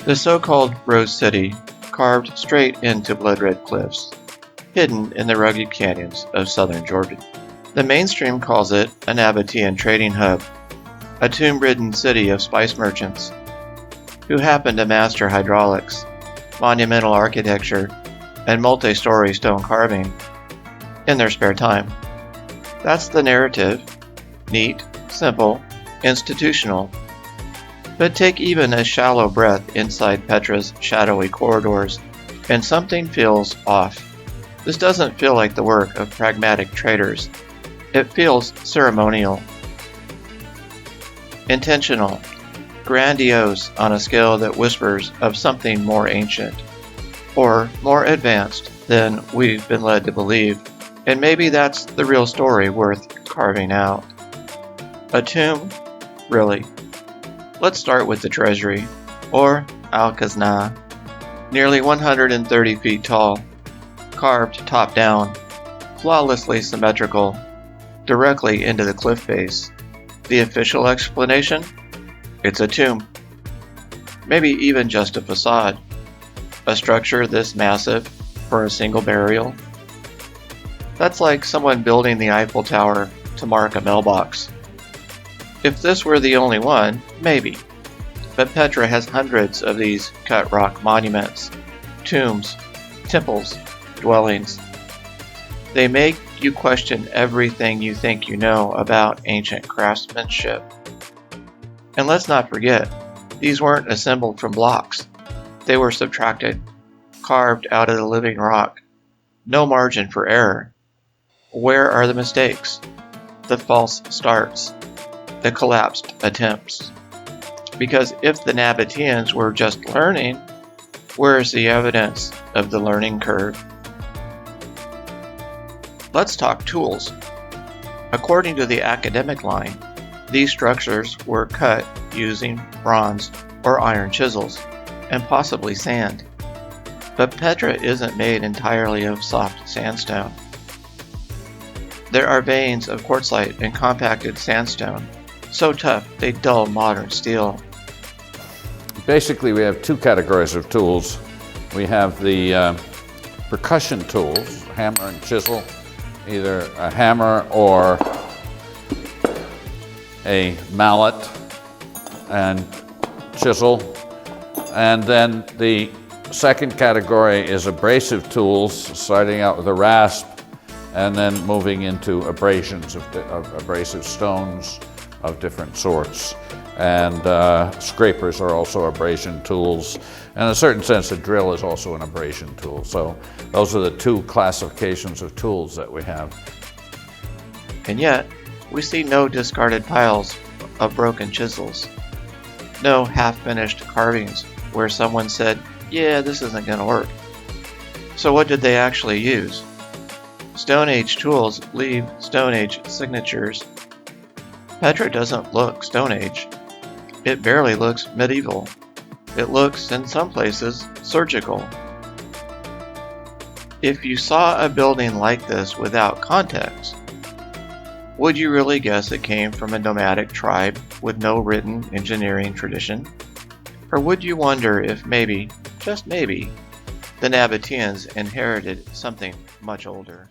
The so-called Rose City, carved straight into blood-red cliffs, hidden in the rugged canyons of southern Jordan. The mainstream calls it a Nabatean trading hub, a tomb-ridden city of spice merchants who happen to master hydraulics, monumental architecture, and multi-story stone carving in their spare time. That's the narrative. Neat, simple, institutional. But take even a shallow breath inside Petra's shadowy corridors, and something feels off. This doesn't feel like the work of pragmatic traders. It feels ceremonial, intentional, grandiose on a scale that whispers of something more ancient, or more advanced than we've been led to believe. And maybe that's the real story worth carving out. A tomb? Really? Let's start with the treasury, or Al-Khaznah, nearly 130 feet tall, carved top down, flawlessly symmetrical, directly into the cliff face. The official explanation? It's a tomb. Maybe even just a facade. A structure this massive for a single burial? That's like someone building the Eiffel Tower to mark a mailbox. If this were the only one, maybe. But Petra has hundreds of these cut rock monuments, tombs, temples, dwellings. They make you question everything you think you know about ancient craftsmanship. And let's not forget, these weren't assembled from blocks. They were subtracted, carved out of the living rock. No margin for error. Where are the mistakes? The false starts? The collapsed attempts? Because if the Nabateans were just learning, where's the evidence of the learning curve? Let's talk tools. According to the academic line, these structures were cut using bronze or iron chisels, and possibly sand. But Petra isn't made entirely of soft sandstone. There are veins of quartzite and compacted sandstone, so tough they dull modern steel. Basically, we have two categories of tools. We have the percussion tools, hammer and chisel, either a hammer or a mallet and chisel. And then the second category is abrasive tools, starting out with a rasp and then moving into abrasions of abrasive stones of different sorts. And scrapers are also abrasion tools. And in a certain sense, a drill is also an abrasion tool. So those are the two classifications of tools that we have. And yet, we see no discarded piles of broken chisels. No half-finished carvings where someone said, yeah, this isn't going to work. So what did they actually use? Stone Age tools leave Stone Age signatures. Petra doesn't look Stone Age. It barely looks medieval. It looks, in some places, surgical. If you saw a building like this without context, would you really guess it came from a nomadic tribe with no written engineering tradition? Or would you wonder if maybe, just maybe, the Nabateans inherited something much older?